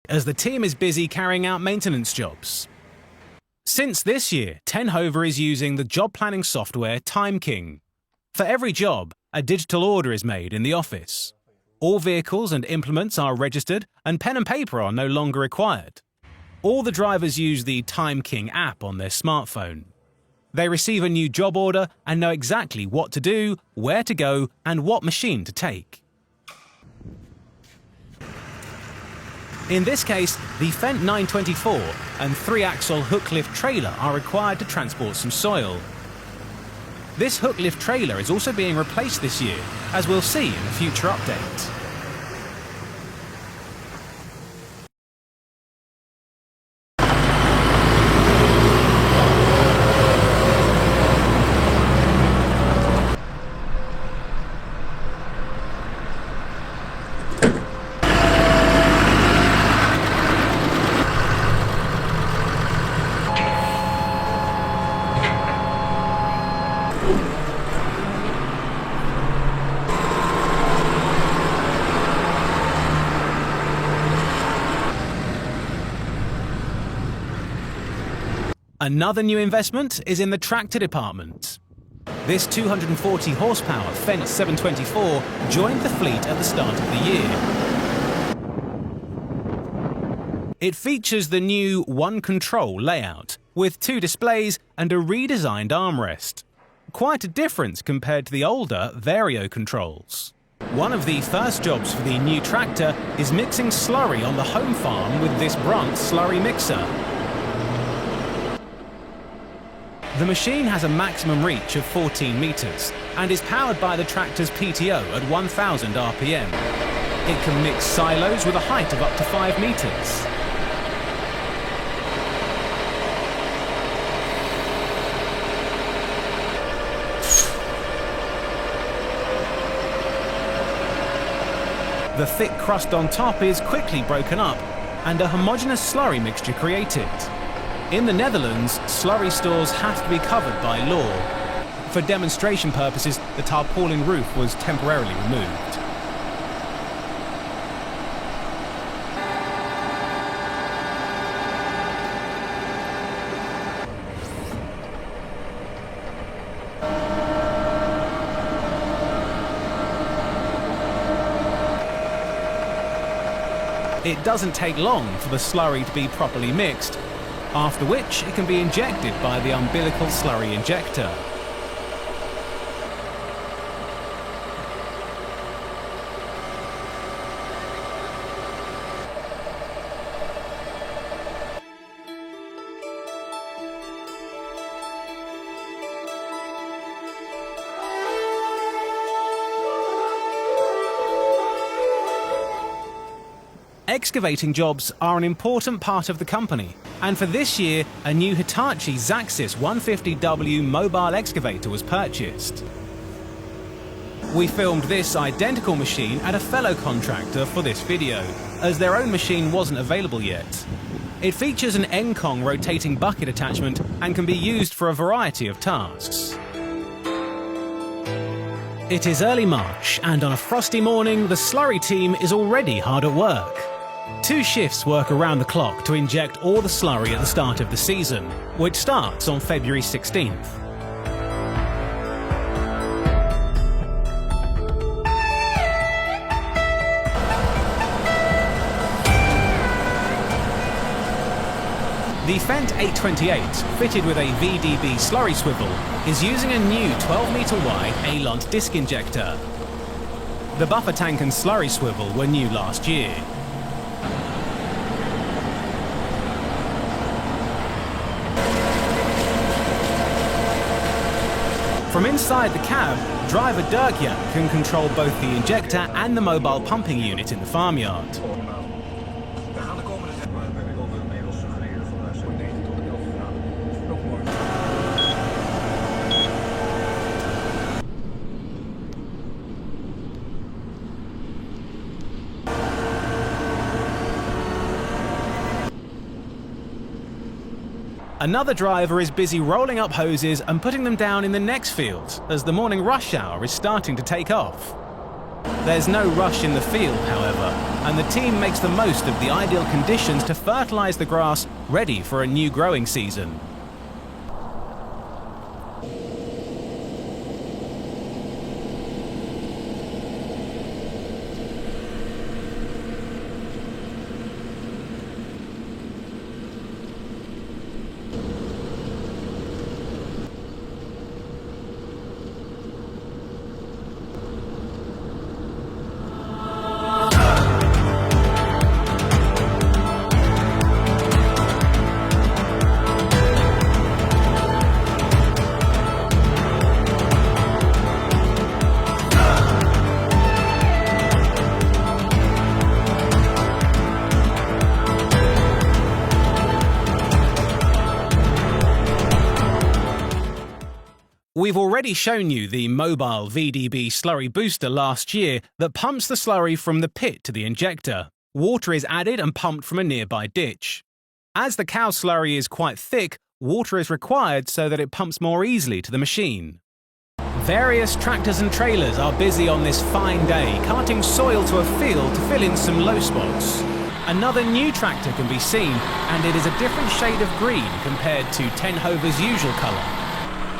as the team is busy carrying out maintenance jobs. Since this year, Tenhover is using the job planning software TimeKing. For every job, a digital order is made in the office. All vehicles and implements are registered, and pen and paper are no longer required. All the drivers use the TimeKing app on their smartphone. They receive a new job order and know exactly what to do, where to go, and what machine to take. In this case, the Fendt 924 and 3-axle hook lift trailer are required to transport some soil. This hook lift trailer is also being replaced this year, as we'll see in a future update. Another new investment is in the tractor department. This 240 horsepower Fendt 724 joined the fleet at the start of the year. It features the new One Control layout, with 2 displays and a redesigned armrest. Quite a difference compared to the older Vario controls. One of the first jobs for the new tractor is mixing slurry on the home farm with this Brunt slurry mixer. The machine has a maximum reach of 14 meters and is powered by the tractor's PTO at 1000 RPM. It can mix silos with a height of up to 5 meters. The thick crust on top is quickly broken up and a homogeneous slurry mixture created. In the Netherlands, slurry stores have to be covered by law. For demonstration purposes, the tarpaulin roof was temporarily removed. It doesn't take long for the slurry to be properly mixed, after which it can be injected by the umbilical slurry injector. Excavating jobs are an important part of the company, and for this year, a new Hitachi Zaxis 150W mobile excavator was purchased. We filmed this identical machine at a fellow contractor for this video, as their own machine wasn't available yet. It features an Encong rotating bucket attachment and can be used for a variety of tasks. It is early March, and on a frosty morning, the slurry team is already hard at work. 2 shifts work around the clock to inject all the slurry at the start of the season, which starts on February 16th. The Fendt 828, fitted with a VDB slurry swivel, is using a new 12-meter wide Alont disc injector. The buffer tank and slurry swivel were new last year. From inside the cab, driver Dirk-Jan can control both the injector and the mobile pumping unit in the farmyard. Another driver is busy rolling up hoses and putting them down in the next field as the morning rush hour is starting to take off. There's no rush in the field, however, and the team makes the most of the ideal conditions to fertilise the grass ready for a new growing season. We've already shown you the mobile VDB slurry booster last year that pumps the slurry from the pit to the injector. Water is added and pumped from a nearby ditch. As the cow slurry is quite thick, water is required so that it pumps more easily to the machine. Various tractors and trailers are busy on this fine day, carting soil to a field to fill in some low spots. Another new tractor can be seen, and it is a different shade of green compared to Tenhover's usual colour.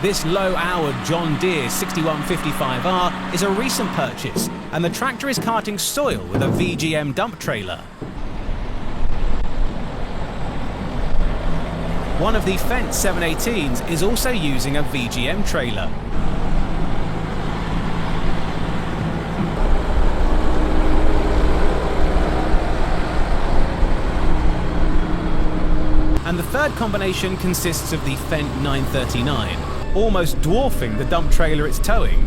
This low-hour John Deere 6155R is a recent purchase, and the tractor is carting soil with a VGM dump trailer. One of the Fendt 718s is also using a VGM trailer. And the third combination consists of the Fendt 939. Almost dwarfing the dump trailer it's towing.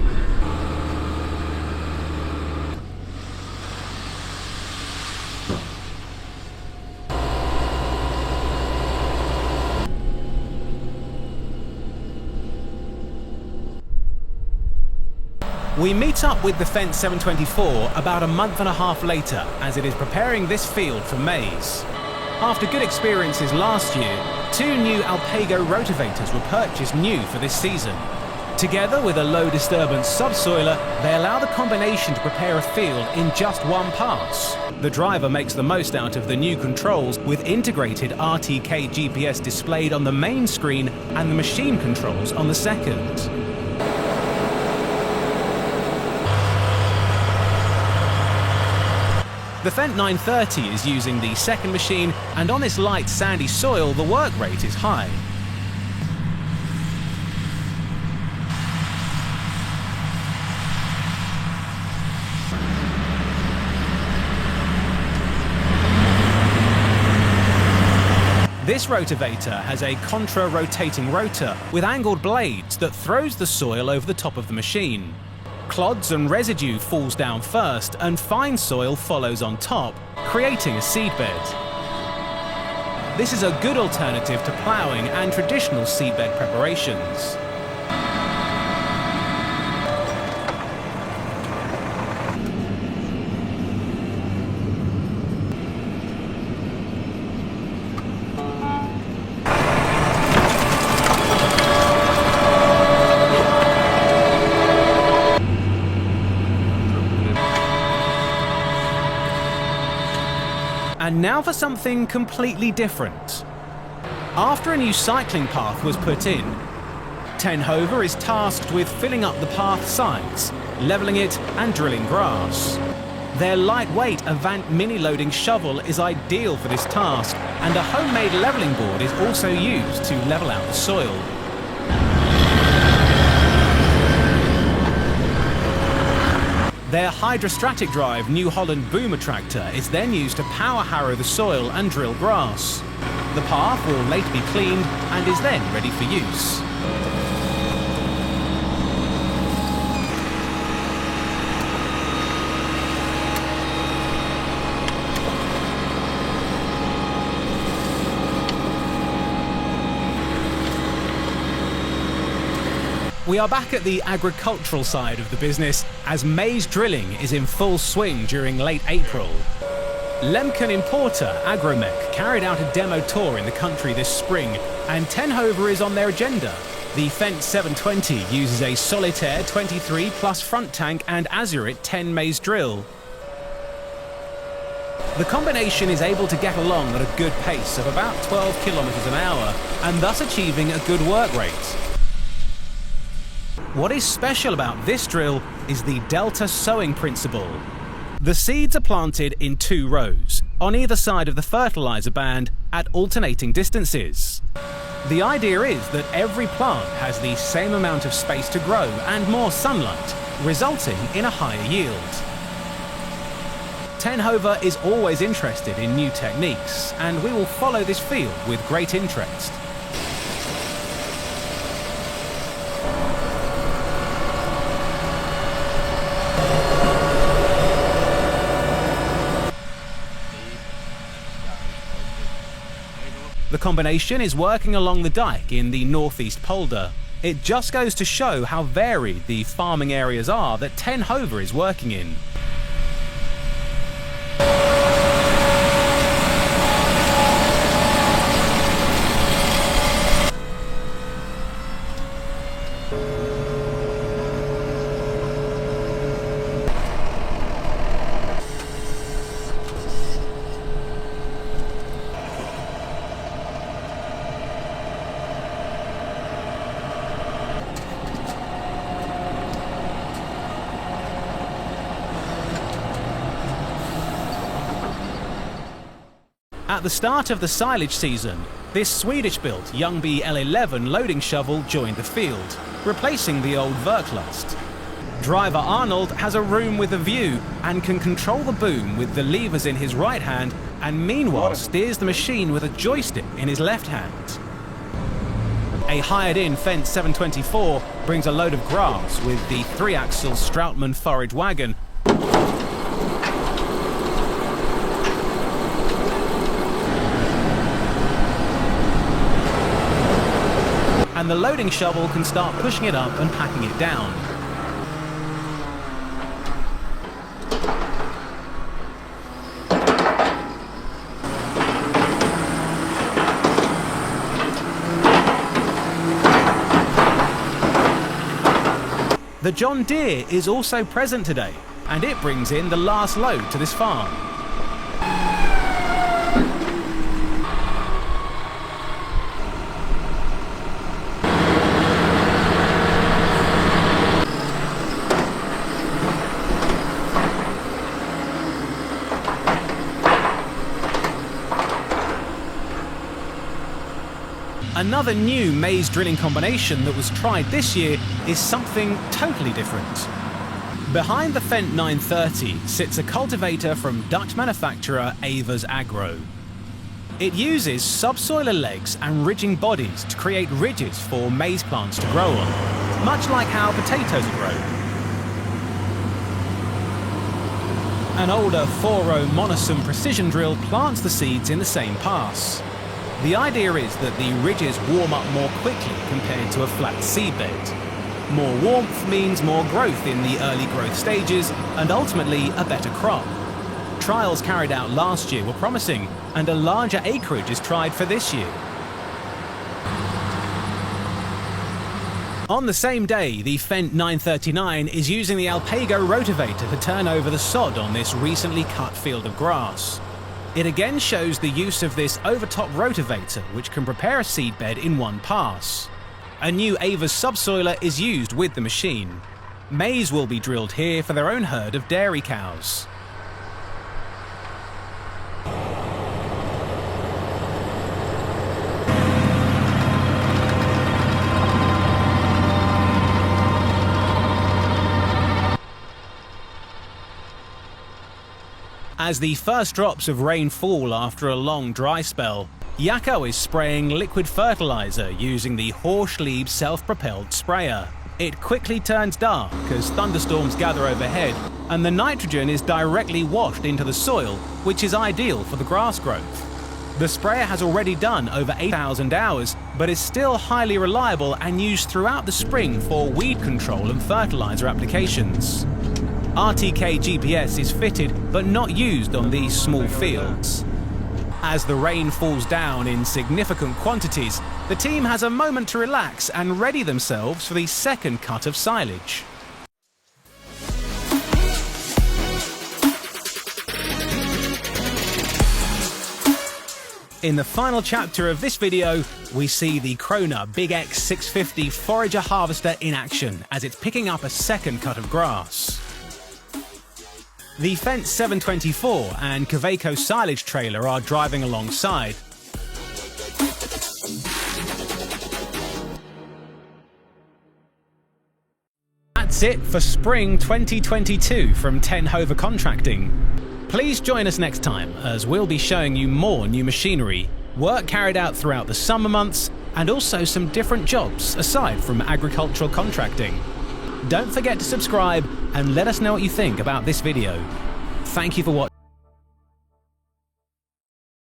We meet up with the Fendt 724 about a month and a half later as it is preparing this field for maize. After good experiences last year, 2 new Alpago rotavators were purchased new for this season. Together with a low disturbance subsoiler, they allow the combination to prepare a field in just one pass. The driver makes the most out of the new controls with integrated RTK GPS displayed on the main screen and the machine controls on the second. The Fendt 930 is using the second machine, and on this light sandy soil the work rate is high. This rotavator has a contra-rotating rotor with angled blades that throws the soil over the top of the machine. Clods and residue falls down first, and fine soil follows on top, creating a seedbed. This is a good alternative to ploughing and traditional seedbed preparations. And now for something completely different. After a new cycling path was put in, Tenhover is tasked with filling up the path sides, levelling it and drilling grass. Their lightweight Avant mini-loading shovel is ideal for this task, and a homemade levelling board is also used to level out the soil. Their hydrostatic drive New Holland boomer tractor is then used to power harrow the soil and drill grass. The path will later be cleaned and is then ready for use. We are back at the agricultural side of the business as maize drilling is in full swing during late April. Lemken importer Agromech carried out a demo tour in the country this spring, and Tenhover is on their agenda. The Fendt 720 uses a Solitaire 23 plus front tank and Azurit 10 maze drill. The combination is able to get along at a good pace of about 12 kilometers an hour and thus achieving a good work rate. What is special about this drill is the delta sowing principle. The seeds are planted in 2 rows, on either side of the fertilizer band at alternating distances. The idea is that every plant has the same amount of space to grow and more sunlight, resulting in a higher yield. Tenhover is always interested in new techniques, and we will follow this field with great interest. The combination is working along the dike in the northeast polder. It just goes to show how varied the farming areas are that Tenhover is working in. At the start of the silage season, this Swedish-built Ljungby L11 loading shovel joined the field, replacing the old Verklust. Driver Arnold has a room with a view and can control the boom with the levers in his right hand and meanwhile steers the machine with a joystick in his left hand. A hired-in Fendt 724 brings a load of grass with the 3-axle Strautmann forage wagon. And the loading shovel can start pushing it up and packing it down. The John Deere is also present today, and it brings in the last load to this farm. Another new maize drilling combination that was tried this year is something totally different. Behind the Fendt 930 sits a cultivator from Dutch manufacturer Evers Agro. It uses subsoiler legs and ridging bodies to create ridges for maize plants to grow on, much like how potatoes are grown. An older 4-row Monosum precision drill plants the seeds in the same pass. The idea is that the ridges warm up more quickly compared to a flat seedbed. More warmth means more growth in the early growth stages and ultimately a better crop. Trials carried out last year were promising, and a larger acreage is tried for this year. On the same day, the Fendt 939 is using the Alpago rotavator to turn over the sod on this recently cut field of grass. It again shows the use of this overtop rotavator, which can prepare a seedbed in one pass. A new Evers subsoiler is used with the machine. Maize will be drilled here for their own herd of dairy cows. As the first drops of rain fall after a long dry spell, Jaakko is spraying liquid fertilizer using the Horschlieb self-propelled sprayer. It quickly turns dark as thunderstorms gather overhead, and the nitrogen is directly washed into the soil, which is ideal for the grass growth. The sprayer has already done over 8,000 hours, but is still highly reliable and used throughout the spring for weed control and fertilizer applications. RTK GPS is fitted but not used on these small fields. As the rain falls down in significant quantities, the team has a moment to relax and ready themselves for the second cut of silage. In the final chapter of this video, we see the Krona Big X 650 forager harvester in action as it's picking up a second cut of grass. The Fence 724 and Kaweco silage trailer are driving alongside. That's it for Spring 2022 from Tenhover Contracting. Please join us next time as we'll be showing you more new machinery, work carried out throughout the summer months, and also some different jobs aside from agricultural contracting. Don't forget to subscribe and let us know what you think about this video. Thank you for watching.